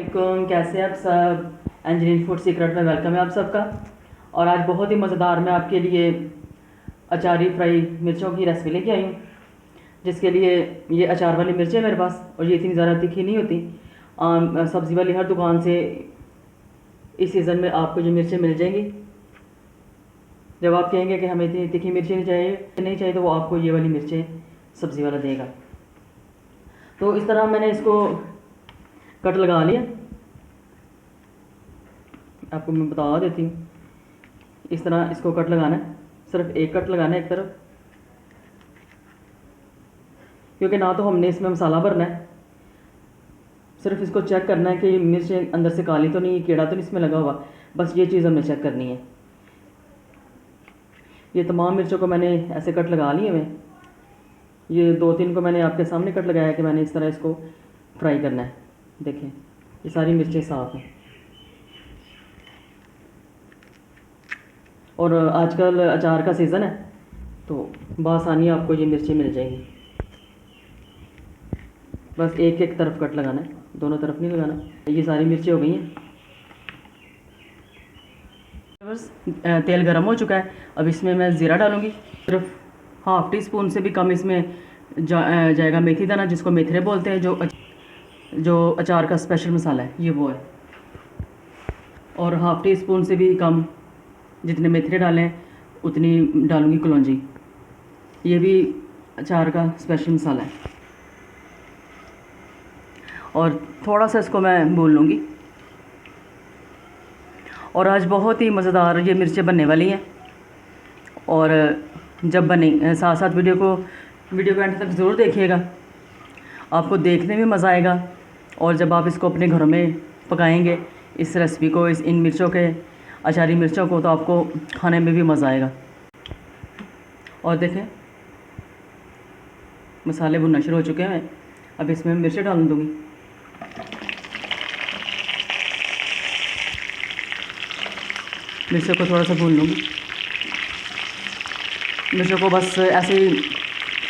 वालेकुम, कैसे हैं आप सब। इंजीनियरिंग फूड सीक्रेट में वेलकम है आप सबका। और आज बहुत ही मज़ेदार मैं आपके लिए अचारी फ्राई मिर्चों की रेसिपी लेके आई हूँ, जिसके लिए ये अचार वाली मिर्चें मेरे पास, और ये इतनी ज़्यादा तीखी नहीं होती। आम सब्ज़ी वाली हर दुकान से इस सीज़न में आपको ये मिर्चें मिल जाएंगी। जब आप कहेंगे कि हमें इतनी तीखी मिर्चें नहीं चाहिए तो वो आपको ये वाली मिर्चें सब्ज़ी वाला देगा। तो इस तरह मैंने इसको कट लगा लिया, आपको मैं बता देती हूँ। इस तरह इसको कट लगाना है, सिर्फ एक कट लगाना है एक तरफ, क्योंकि ना तो हमने इसमें मसाला भरना है, सिर्फ इसको चेक करना है कि मिर्च अंदर से काली तो नहीं, कीड़ा तो नहीं इसमें लगा हुआ, बस ये चीज़ हमें चेक करनी है। ये तमाम मिर्चों को मैंने ऐसे कट लगा लिए हुए। ये 2-3 को मैंने आपके सामने कट लगाया कि मैंने इस तरह इसको फ्राई करना है। देखें, ये सारी मिर्चें साफ़ हैं। और आजकल अचार का सीज़न है तो बआसानी आपको ये मिर्चें मिल जाएंगी। बस एक एक तरफ कट लगाना है, दोनों तरफ नहीं लगाना। ये सारी मिर्चें हो गई हैं। बस तेल गरम हो चुका है, अब इसमें मैं ज़ीरा डालूँगी। सिर्फ हाफ़ टी स्पून से भी कम इसमें जाएगा मेथी दाना, जिसको मेथरे बोलते हैं, जो अचार का स्पेशल मसाला है, ये वो है। और हाफ़ टी स्पून से भी कम, जितने मेथरे डालें उतनी डालूँगी कलौंजी। ये भी अचार का स्पेशल मसाला है। और थोड़ा सा इसको मैं भून लूँगी। और आज बहुत ही मज़ेदार ये मिर्चें बनने वाली हैं। और जब बने साथ साथ वीडियो को एंड तक ज़रूर देखिएगा, आपको देखने में मज़ा आएगा। और जब आप इसको अपने घरों में पकाएंगे इस रेसिपी को, इन मिर्चों के अचारी मिर्चों को, तो आपको खाने में भी मज़ा आएगा। और देखें, मसाले भुनना शुरू हो चुके हैं। अब इसमें मिर्चें डाल दूँगी। मिर्चों को थोड़ा सा भून लूँगी। मिर्चों को बस ऐसे ही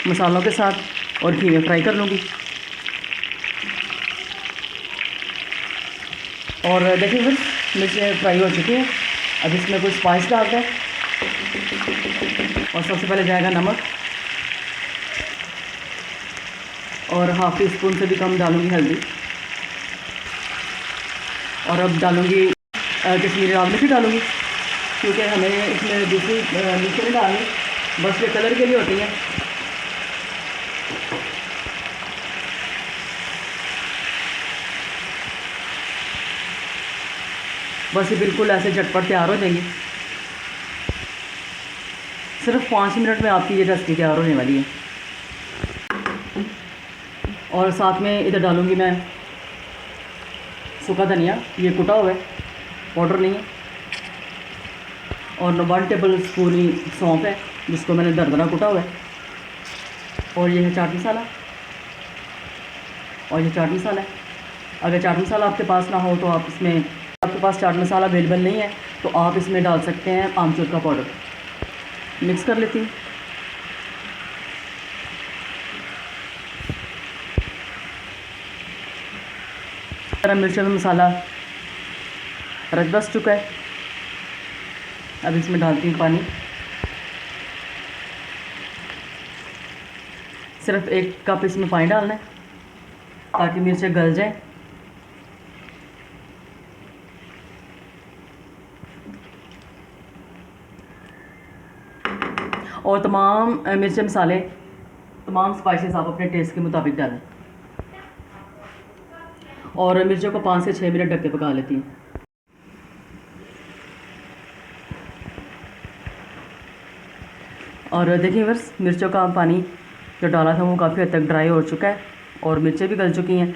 मसालों के साथ और घी में फ्राई कर लूँगी। और देखिए बस मिर्चें फ्राई हो चुकी हैं। अब इसमें कुछ स्पाइस डालते हैं। और सबसे पहले जाएगा नमक, और हाफ़ टी स्पून से भी कम डालूँगी हल्दी। और अब डालूँगी कश्मीरी लाल मिर्च डालूँगी, क्योंकि हमें इसमें दूसरी मिर्च नहीं डालनी, बस ये कलर के लिए होती हैं। बस ये बिल्कुल ऐसे झटपट तैयार हो जाएंगी। सिर्फ 5 मिनट में आपकी ये रेसिपी तैयार होने वाली है। और साथ में इधर डालूँगी मैं सूखा धनिया, ये कुटा हुआ है, पाउडर नहीं है। और 1 टेबल स्पून ही सौंफ है, जिसको मैंने दरदरा कुटा हुआ है। और ये है चाट मसाला, और ये चाट मसाला है। अगर चाट मसाला आपके पास ना हो तो आप इसमें, आपके पास चाट मसाला अवेलेबल नहीं है तो आप इसमें डाल सकते हैं आमचूर का पाउडर। मिक्स कर लेती हूँ। गरम मिर्चों में मसाला रच बस चुका है। अब इसमें डालती हूँ पानी। सिर्फ 1 कप इसमें पानी डालना है ताकि मिर्चें गल जाएं। और तमाम मिर्च मसाले, तमाम स्पाइसेस आप अपने टेस्ट के मुताबिक डालें। और मिर्चों को 5 से 6 मिनट ढक के पका लेती हूँ। और देखिए बस मिर्चों का पानी जो डाला था वो काफ़ी हद तक ड्राई हो चुका है और मिर्चें भी गल चुकी हैं।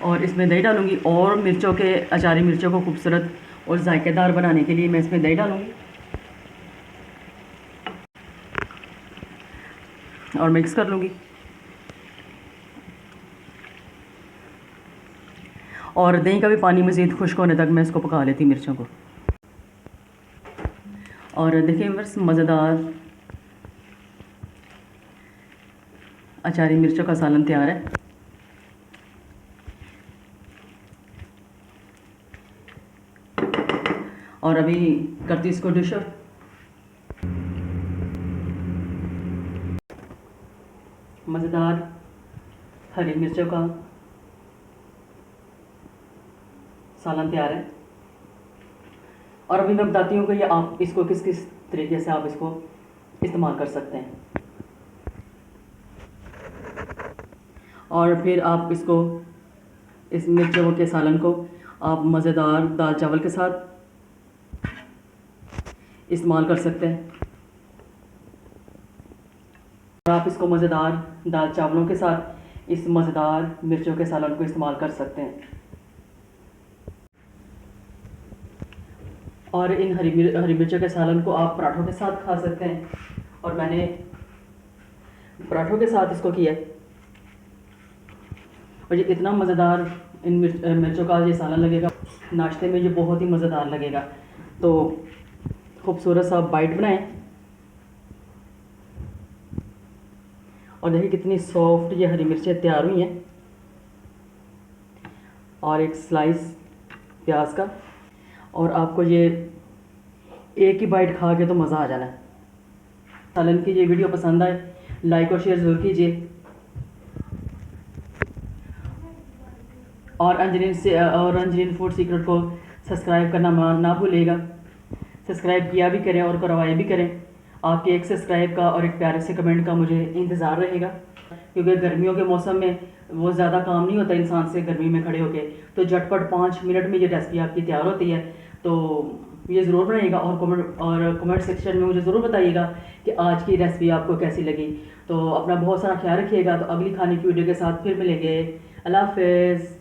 और इसमें दही डालूँगी, और मिर्चों के अचारी मिर्चों को खूबसूरत और जायकेदार बनाने के लिए मैं इसमें दही डालूँगी। और मिक्स कर लूँगी। और दही का भी पानी मज़ीद खुश्क होने तक मैं इसको पका लेती मिर्चों को। और देखिए बस मज़ेदार अचारी मिर्चों का सालन तैयार है। और अभी करती इसको डिश अप। मज़ेदार हरी मिर्चों का सालन तैयार है। और अभी मैं बताती हूँ कि ये आप इसको किस किस तरीके से आप इसको इस्तेमाल कर सकते हैं। और फिर आप इसको, इस मिर्चों के सालन को आप मज़ेदार दाल चावल के साथ इस्तेमाल कर सकते हैं। और आप इसको मज़ेदार दाल चावलों के साथ इस मज़ेदार मिर्चों के सालन को इस्तेमाल कर सकते हैं। और इन हरी मिर्चों के सालन को आप पराठों के साथ खा सकते हैं। और मैंने पराठों के साथ इसको किया है। और ये इतना मज़ेदार इन मिर्चों का ये सालन लगेगा, नाश्ते में ये बहुत ही मज़ेदार लगेगा। तो खूबसूरत सा बाइट बनाएं। और देखिए कितनी सॉफ्ट ये हरी मिर्चें तैयार हुई हैं। और एक स्लाइस प्याज का। और आपको ये एक ही बाइट खा के तो मज़ा आ जाना है। सालन की ये वीडियो पसंद आए लाइक और शेयर ज़रूर कीजिए। और अंजलिन फूड सीक्रेट को सब्सक्राइब करना ना भूलिएगा। सब्सक्राइब किया भी करें और करवाए भी करें। आपके एक सब्सक्राइब का और एक प्यारे से कमेंट का मुझे इंतज़ार रहेगा, क्योंकि गर्मियों के मौसम में वो ज़्यादा काम नहीं होता इंसान से गर्मी में खड़े होके। तो झटपट 5 मिनट में ये रेसिपी आपकी तैयार होती है। तो ये ज़रूर बनाइएगा और कमेंट सेक्शन में मुझे ज़रूर बताइएगा कि आज की रेसिपी आपको कैसी लगी। तो अपना बहुत सारा ख्याल रखिएगा। तो अगली खाने की वीडियो के साथ फिर मिलेंगे। अल्लाह हाफ़िज़।